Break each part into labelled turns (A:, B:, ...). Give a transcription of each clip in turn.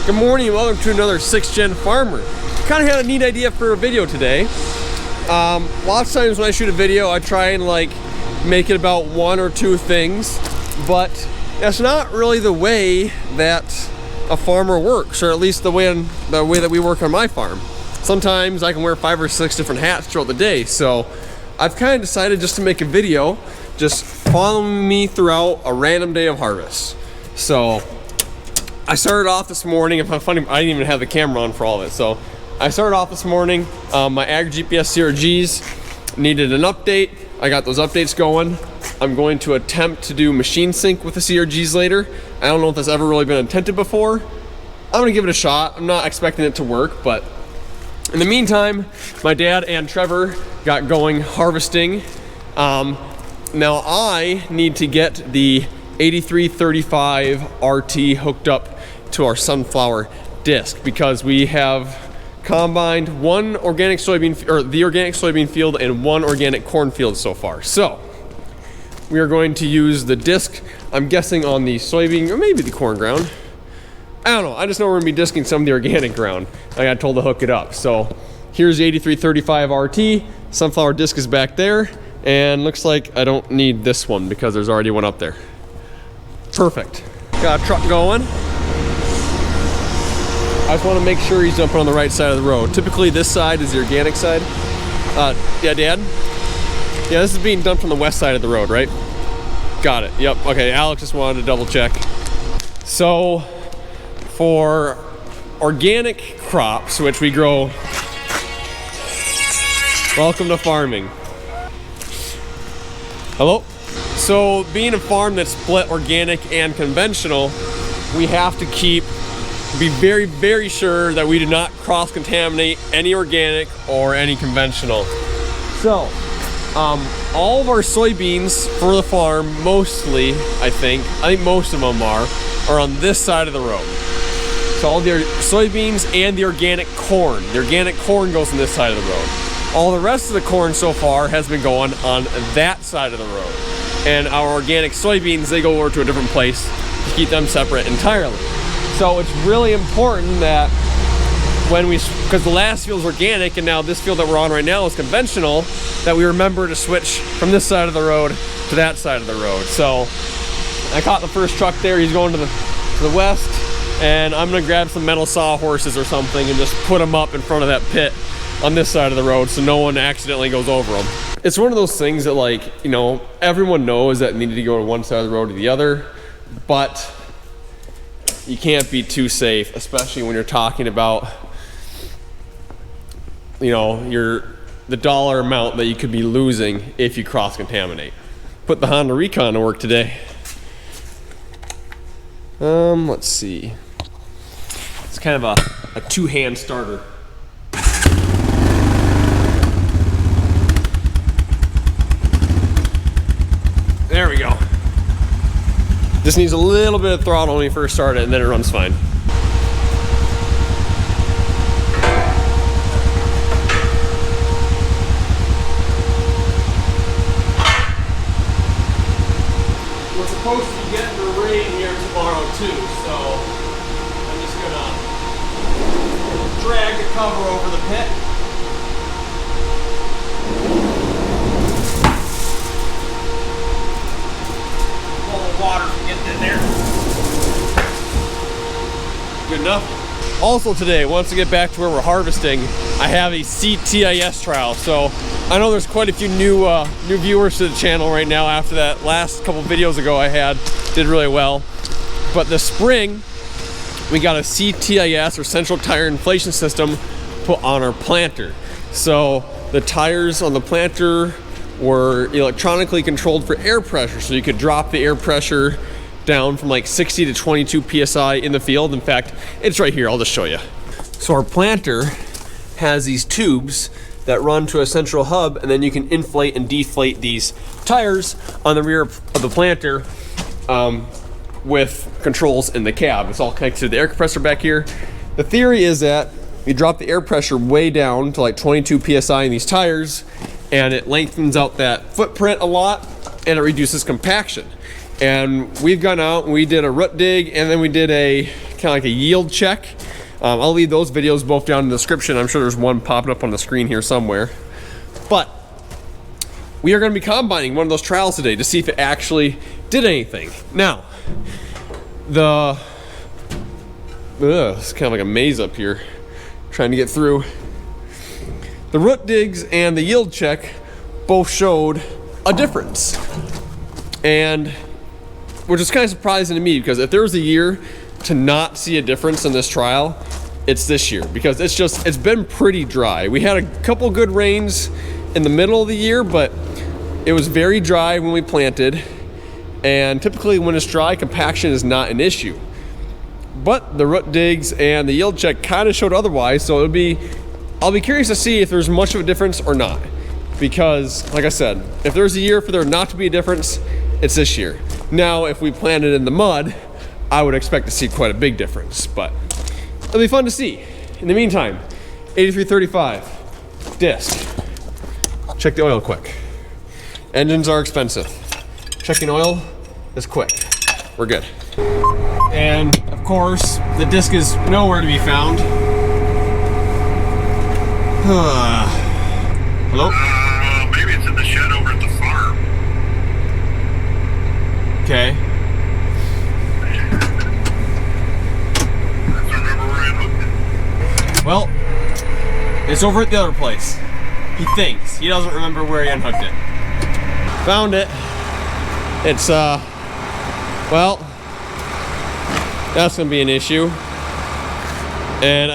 A: Good morning and welcome to another 6th Gen Farmer. Kind of had a neat idea for a video today. Lots of times when I shoot a video, I try and make it about one or two things, but that's not really the way that a farmer works, or at least the way that we work on my farm. Sometimes I can wear 5 or 6 different hats throughout the day, so I've kind of decided just to make a video, just following me throughout a random day of harvest. So I started off this morning. If I'm funny, I didn't even have the camera on for all of it. So I started off this morning. My AgriGPS CRGs needed an update. I got those updates going. I'm going to attempt to do machine sync with the CRGs later. I don't know if that's ever really been attempted before. I'm gonna give it a shot. I'm not expecting it to work, but in the meantime, my dad and Trevor got going harvesting. Now I need to get the 8335 RT hooked up to our sunflower disc because we have combined one organic soybean, or the organic soybean field, and one organic corn field so far. So we are going to use the disc, I'm guessing on the soybean or maybe the corn ground. I don't know, I just know we're gonna be disking some of the organic ground. I got told to hook it up. So here's the 8335 RT, sunflower disc is back there, and looks like I don't need this one because there's already one up there. Perfect. Got a truck going. I just want to make sure he's jumping on the right side of the road. Typically this side is the organic side. Yeah, Dad? Yeah, this is being dumped on the west side of the road, right? Got it, yep. Okay, Alex just wanted to double check. So for organic crops, which we grow, welcome to farming. Hello? So being a farm that's split organic and conventional, we have to be very, very sure that we do not cross-contaminate any organic or any conventional. So all of our soybeans for the farm, mostly, I think most of them are on this side of the road. So all the soybeans and the organic corn. The organic corn goes on this side of the road. All the rest of the corn so far has been going on that side of the road. And our organic soybeans, they go over to a different place to keep them separate entirely. So it's really important that because the last field is organic and now this field that we're on right now is conventional, that we remember to switch from this side of the road to that side of the road. So I caught the first truck there. He's going to the west, and I'm gonna grab some metal sawhorses or something and just put them up in front of that pit on this side of the road so no one accidentally goes over them. It's one of those things that everyone knows that need to go to one side of the road to the other, but you can't be too safe, especially when you're talking about the dollar amount that you could be losing if you cross-contaminate. Put the Honda Recon to work today. Let's see. It's kind of a two-hand starter. There we go. Just needs a little bit of throttle when you first start it, and then it runs fine. We're supposed to be getting the rain here tomorrow too, so I'm just gonna drag the cover over the pit. Water from getting in there. Good enough. Also today, once we get back to where we're harvesting, I have a CTIS trial. So I know there's quite a few new viewers to the channel right now after that last couple videos ago I did really well. But this spring, we got a CTIS, or central tire inflation system, put on our planter. So the tires on the planter were electronically controlled for air pressure, so you could drop the air pressure down from 60 to 22 psi in the field. In fact, it's right here, I'll just show you. So our planter has these tubes that run to a central hub, and then you can inflate and deflate these tires on the rear of the planter with controls in the cab. It's all connected to the air compressor back here. The theory is that you drop the air pressure way down to 22 psi in these tires, and it lengthens out that footprint a lot, and it reduces compaction. And we've gone out and we did a root dig, and then we did a kind of like a yield check. I'll leave those videos both down in the description. I'm sure there's one popping up on the screen here somewhere. But we are going to be combining one of those trials today to see if it actually did anything. Now, it's kind of like a maze up here, trying to get through. The root digs and the yield check both showed a difference. And which is kind of surprising to me, because if there was a year to not see a difference in this trial, it's this year, because it's been pretty dry. We had a couple good rains in the middle of the year, but it was very dry when we planted, and typically when it's dry, compaction is not an issue. But the root digs and the yield check kind of showed otherwise, so I'll be curious to see if there's much of a difference or not, because like I said, if there's a year for there not to be a difference, it's this year. Now, if we planted in the mud, I would expect to see quite a big difference, but it'll be fun to see. In the meantime, 8335 disc. Check the oil quick. Engines are expensive. Checking oil is quick. We're good. And of course, the disc is nowhere to be found. Hello?
B: Maybe it's in the shed over at the farm.
A: Okay.
B: I don't remember where I hooked it.
A: Well, it's over at the other place. He thinks. He doesn't remember where he unhooked it. Found it. It's, well, that's gonna be an issue. And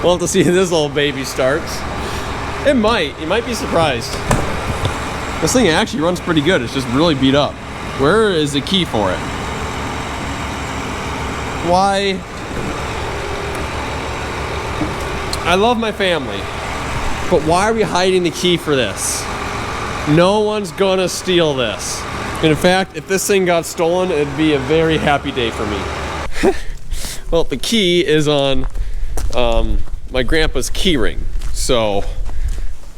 A: we'll have to see if this little baby starts. It might. You might be surprised. This thing actually runs pretty good. It's just really beat up. Where is the key for it? Why? I love my family, but why are we hiding the key for this? No one's gonna steal this. And in fact, if this thing got stolen, it'd be a very happy day for me. Well, the key is on my grandpa's key ring. So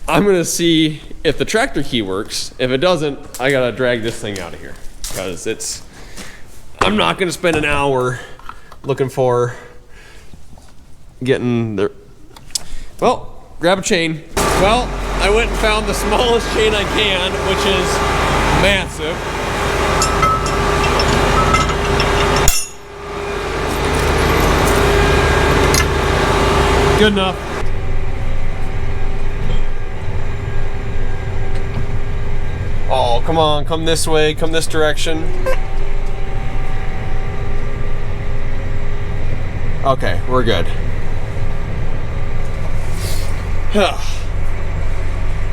A: I'm gonna see if the tractor key works. If it doesn't, I gotta drag this thing out of here, because I'm not gonna spend an hour looking for getting the, well, grab a chain. Well, I went and found the smallest chain I can, which is massive. Good enough. Oh, come on, come this way, come this direction. Okay, we're good.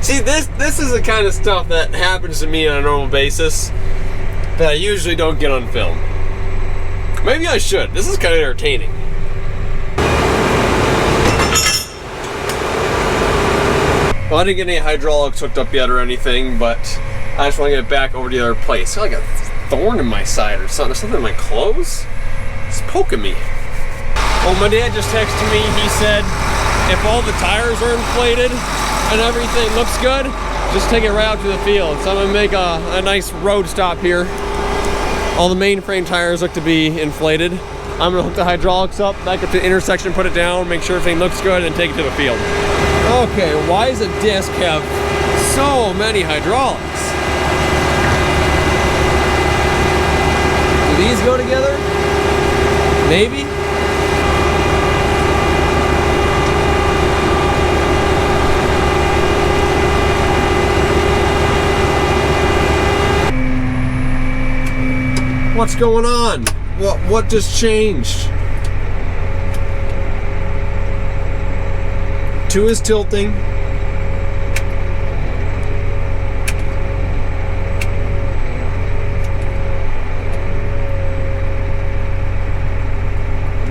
A: See, this is the kind of stuff that happens to me on a normal basis that I usually don't get on film. Maybe I should. This is kind of entertaining. Well, I didn't get any hydraulics hooked up yet or anything, but I just want to get it back over to the other place. I feel like a thorn in my side or something. Something in my clothes? It's poking me. Well, my dad just texted me. He said if all the tires are inflated and everything looks good, just take it right out to the field. So I'm going to make a nice road stop here. All the mainframe tires look to be inflated. I'm going to hook the hydraulics up, back up to the intersection, put it down, make sure everything looks good, and take it to the field. Okay, why does a disc have so many hydraulics? Do these go together? Maybe? What's going on? What just changed? 2 is tilting.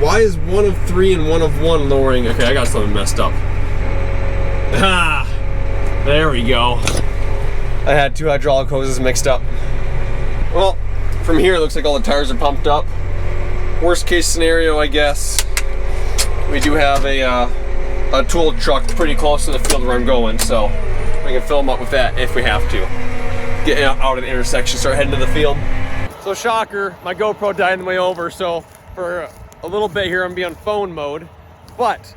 A: Why is 1 of 3 and 1 of 1 lowering? Okay, I got something messed up. Ah, there we go. I had 2 hydraulic hoses mixed up. Well, from here it looks like all the tires are pumped up. Worst case scenario, I guess, we do have a tool truck pretty close to the field where I'm going, so we can fill them up with that if we have to. get out of the intersection, start heading to the field. So shocker, my GoPro died on the way over, so for a little bit here I'm gonna be on phone mode. But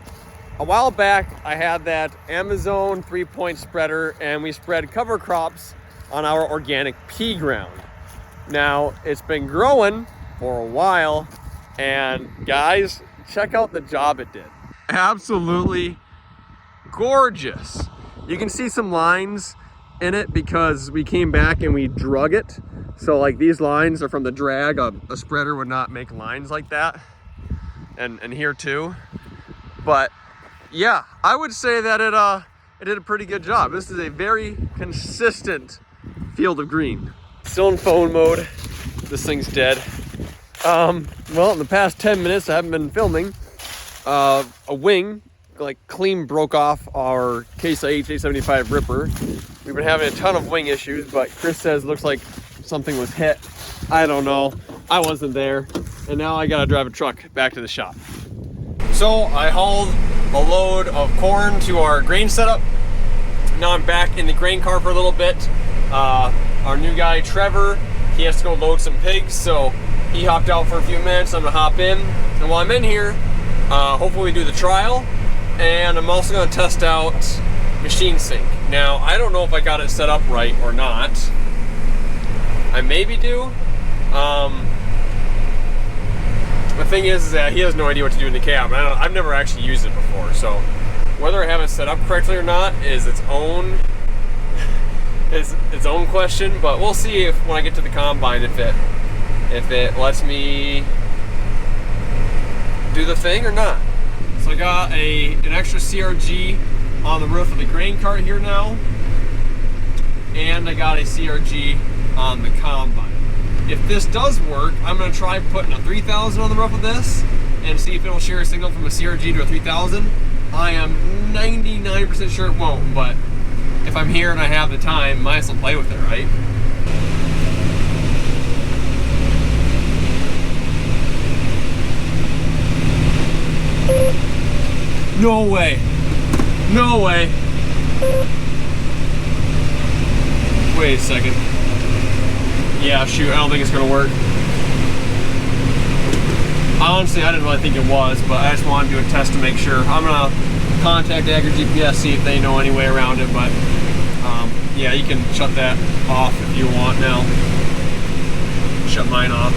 A: a while back I had that Amazone 3-point spreader and we spread cover crops on our organic pea ground. Now it's been growing for a while, and guys, check out the job it did. Absolutely gorgeous. You can see some lines in it because we came back and we drug it. So like these lines are from the drag. A spreader would not make lines like that. And here too. But yeah, I would say that it did a pretty good job. This is a very consistent field of green. Still in phone mode. This thing's dead. Well, in the past 10 minutes I haven't been filming. A wing like clean broke off our Case IH A75 Ripper. We've been having a ton of wing issues, but Chris says it looks like something was hit. I don't know. I wasn't there. And now I gotta drive a truck back to the shop. So I hauled a load of corn to our grain setup. Now I'm back in the grain car for a little bit. Our new guy, Trevor, he has to go load some pigs, so he hopped out for a few minutes. I'm gonna hop in. And while I'm in here, hopefully we do the trial. And I'm also gonna test out Machine Sync. Now, I don't know if I got it set up right or not. I maybe do. The thing is that he has no idea what to do in the cab. I've never actually used it before, so whether I have it set up correctly or not is its own question. But we'll see if when I get to the combine if it lets me do the thing or not. So I got an extra CRG on the roof of the grain cart here now, and I got a CRG on the combine. If this does work, I'm going to try putting a 3000 on the roof of this and see if it'll share a signal from a CRG to a 3000. I am 99% sure it won't, but if I'm here and I have the time, might as well play with it, right? No way. No way. Wait a second. Yeah, shoot, I don't think it's gonna work. Honestly, I didn't really think it was, but I just wanted to do a test to make sure. I'm gonna contact AgriGPS, see if they know any way around it, but yeah, you can shut that off if you want now. Shut mine off.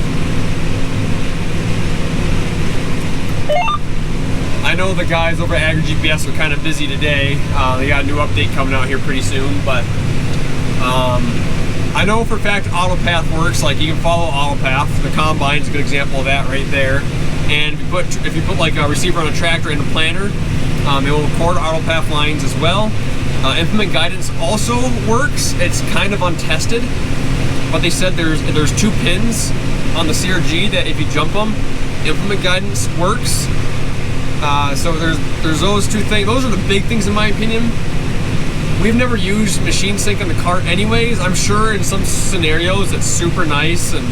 A: I know the guys over at AgriGPS are kind of busy today. They got a new update coming out here pretty soon, but I know for a fact AutoPath works. Like, you can follow AutoPath. The Combine's a good example of that right there. And if you put like a receiver on a tractor and a planter, it will record AutoPath lines as well. Implement guidance also works. It's kind of untested, but they said there's 2 pins on the CRG that if you jump them, implement guidance works. So there's those 2 things. Those are the big things in my opinion. We've never used Machine Sync in the cart anyways. I'm sure in some scenarios it's super nice, and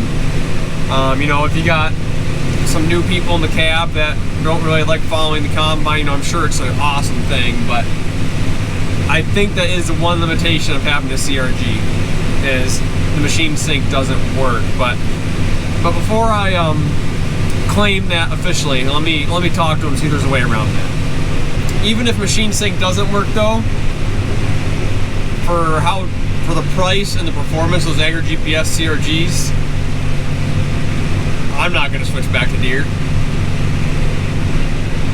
A: you know, if you got some new people in the cab that don't really like following the combine, you know, I'm sure it's an awesome thing. But I think that is the one limitation of having the CRG, is the Machine Sync doesn't work. But before I claim that officially, let me talk to them, see if there's a way around that. Even if Machine Sync doesn't work though, for the price and the performance of those AgriGPS CRGs, I'm not going to switch back to Deere.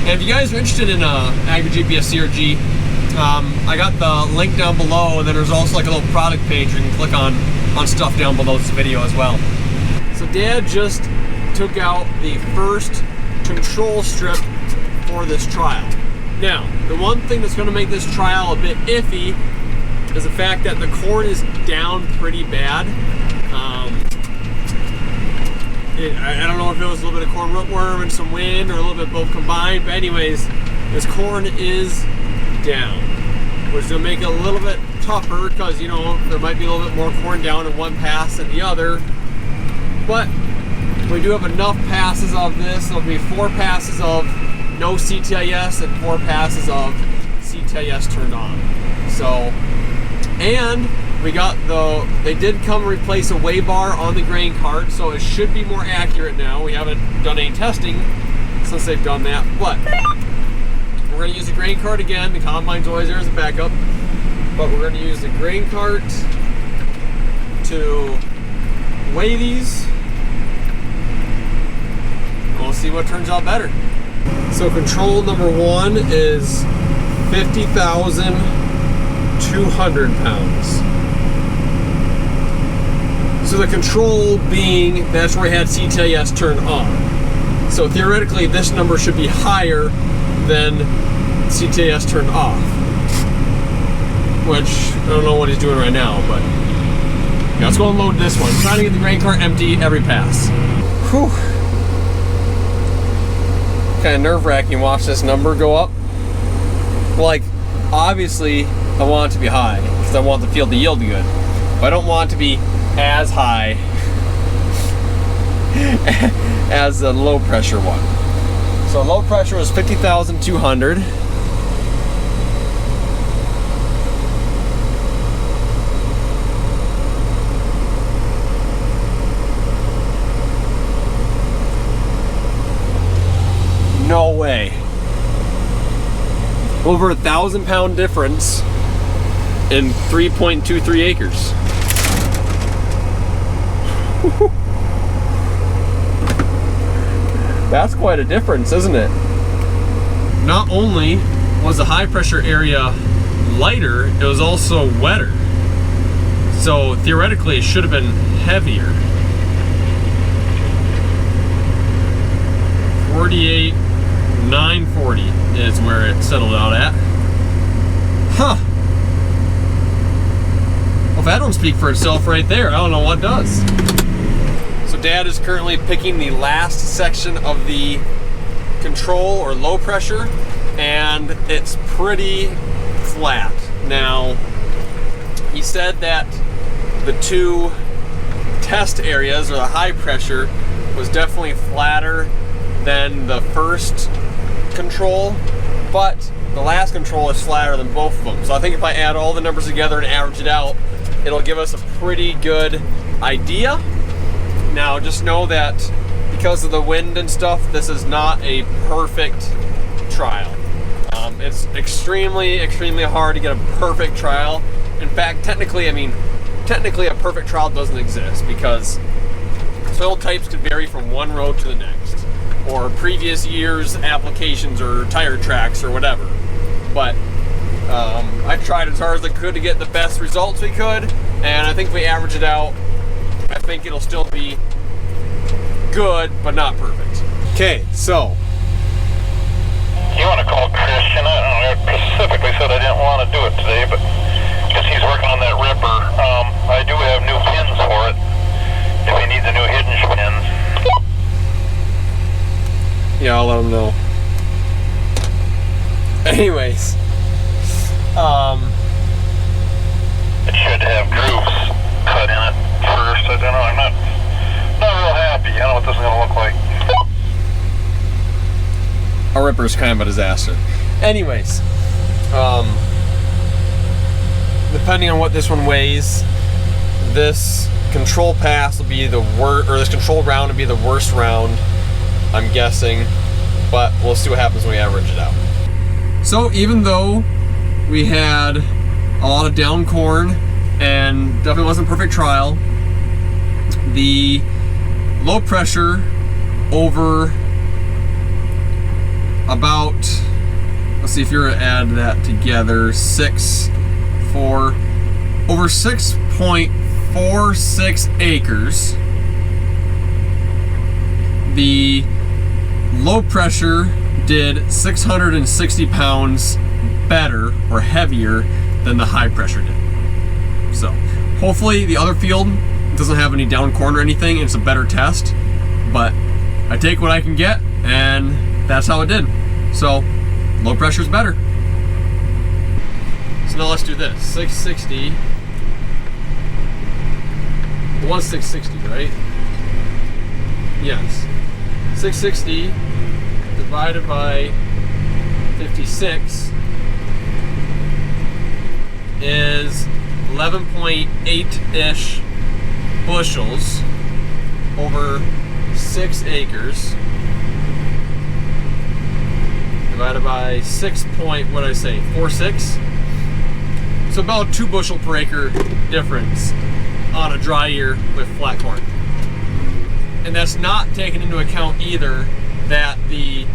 A: And if you guys are interested in AgriGPS CRG, I got the link down below, and then there's also like a little product page where you can click on stuff down below this video as well. So Dad just took out the first control strip for this trial. Now, the one thing that's going to make this trial a bit iffy is the fact that the corn is down pretty bad. I don't know if it was a little bit of corn rootworm and some wind, or a little bit both combined, but anyways, this corn is down, which is going to make it a little bit tougher because, you know, there might be a little bit more corn down in one pass than the other. But we do have enough passes of this. There'll be 4 passes of no CTIS and 4 passes of CTIS turned on. So, and they did come replace a weigh bar on the grain cart, so it should be more accurate now. We haven't done any testing since they've done that, but we're going to use the grain cart again. The combine's always there as a backup, but we're going to use the grain cart to weigh these. We'll see what turns out better. So control number 1 is 50,200 pounds. So the control being, that's where we had CTIS turned on. So theoretically, this number should be higher than CTIS turned off. Which, I don't know what he's doing right now, but yeah, let's go and load this one. I'm trying to get the grain cart empty every pass. Whew. Kind of nerve-wracking watch this number go up. Like, obviously I want it to be high because I want the field to yield good, but I don't want it to be as high as the low pressure one. So low pressure was 50,200. No way. Over 1,000 pound difference in 3.23 acres. That's quite a difference, isn't it? Not only was the high pressure area lighter, it was also wetter. So theoretically it should have been heavier. 48,940 is where it settled out at. Huh. Well, if that don't speak for itself right there, I don't know what does. So Dad is currently picking the last section of the control or low pressure, and it's pretty flat. Now, he said that the 2 test areas, or the high pressure, was definitely flatter than the first control, but the last control is flatter than both of them. So I think if I add all the numbers together and average it out, it'll give us a pretty good idea. Now just know that because of the wind and stuff, this is not a perfect trial. It's extremely, extremely hard to get a perfect trial. In fact, technically a perfect trial doesn't exist because soil types could vary from one road to the next, or previous year's applications or tire tracks or whatever. But I tried as hard as I could to get the best results we could, and I think if we average it out, I think it'll still be good, but not perfect. Okay, so.
B: You want to call Christian? I specifically said I didn't want to do it today, but because he's working on that ripper. I do have new pins for it, if he needs a new hinge pin.
A: Yeah, I'll let him know. Anyways,
B: it should have grooves cut in it first. I don't know. I'm not real happy. I don't know what this is going to look like.
A: our ripper's kind of a disaster. Anyways, depending on what this one weighs, this control pass will be the worst, or this control round will be the worst round, I'm guessing, but we'll see what happens when we average it out. So even though we had a lot of down corn and definitely wasn't a perfect trial, the low pressure over about, let's see if you're to add that together, over 6.46 acres. The low pressure did 660 pounds better or heavier than the high pressure did. So hopefully the other field doesn't have any down corn or anything, and it's a better test, but I take what I can get, and that's how it did. So low pressure is better. So now let's do this. 660. It was 660, right? Yes. 660 divided by 56 is 11.8-ish bushels over 6 acres. Divided by 6.46. So about 2 bushel per acre difference on a dry year with flat corn. And that's not taking into account either that the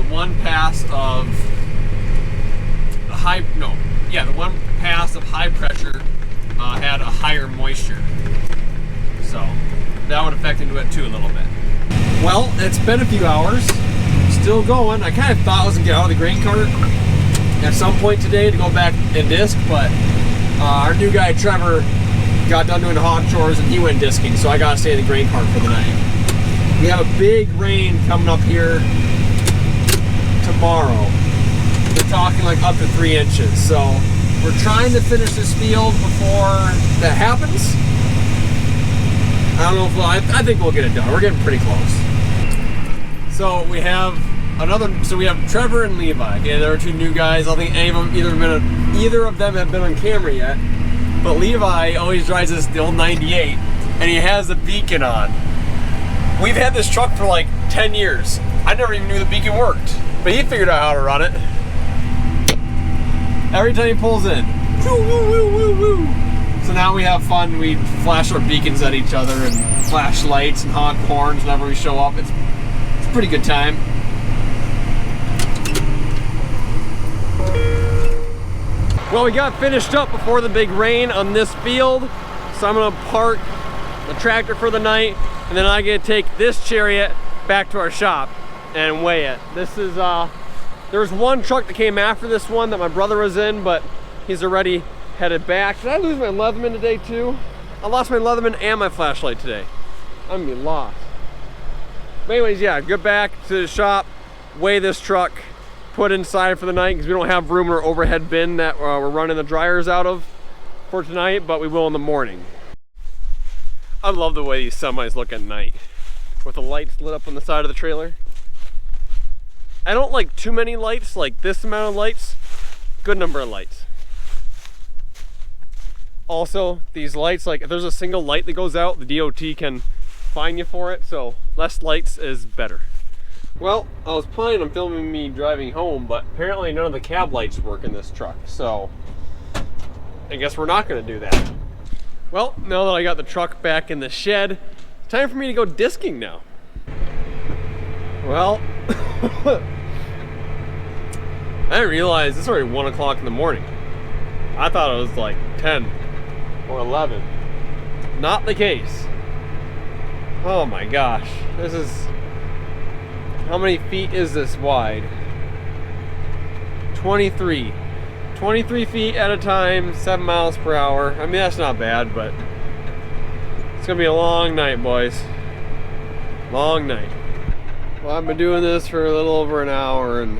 A: one pass of the one pass of high pressure had a higher moisture. So that would affect into it too a little bit. Well, it's been a few hours, still going. I kind of thought I was gonna get out of the grain cart at some point today to go back and disc, but our new guy Trevor got done doing the hog chores and he went disking, so I gotta stay in the grain cart for the night. We have a big rain coming up here tomorrow. We're talking like up to 3 inches, so we're trying to finish this field before that happens. I don't know if I think we'll get it done. We're getting pretty close. So we have Trevor and Levi. Okay, there are 2 new guys. I don't think either of them have been on camera yet. But Levi always drives the old 98, and he has the beacon on. We've had this truck for like 10 years. I never even knew the beacon worked, but he figured out how to run it. Every time he pulls in, woo, woo, woo, woo, woo. So now we have fun. We flash our beacons at each other and flash lights and honk horns whenever we show up. It's a pretty good time. Well, we got finished up before the big rain on this field, so I'm gonna park the tractor for the night, and then I get to take this Chariot back to our shop and weigh it. This is there was one truck that came after this one that my brother was in, but he's already headed back. Did I lose my Leatherman today too? I lost my Leatherman and my flashlight today. I'm gonna be lost. But anyways, yeah, get back to the shop, weigh this truck, put inside for the night because we don't have room in our overhead bin that we're running the dryers out of for tonight, but we will in the morning. I love the way these semis look at night with the lights lit up on the side of the trailer. I don't like too many lights, like this amount of lights. Good number of lights. Also, these lights, like if there's a single light that goes out, the DOT can fine you for it, so less lights is better. Well, I was planning on filming me driving home, but apparently none of the cab lights work in this truck, so I guess we're not gonna do that. Well, now that I got the truck back in the shed, it's time for me to go disking now. Well, I didn't realize it's already 1 o'clock in the morning. I thought it was like 10 or 11. Not the case. Oh my gosh, this is, how many feet is this wide? 23. 23 feet at a time, 7 miles per hour. I mean, that's not bad, but it's gonna be a long night, boys. Long night. Well, I've been doing this for a little over an hour and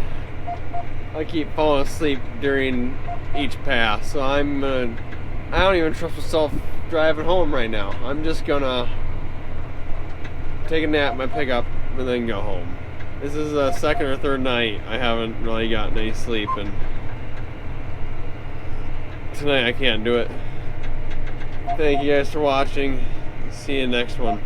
A: I keep falling asleep during each pass. So I don't even trust myself driving home right now. I'm just gonna take a nap in my pickup and then go home. This is the 2nd or 3rd night I haven't really gotten any sleep, and tonight I can't do it. Thank you guys for watching. See you next one.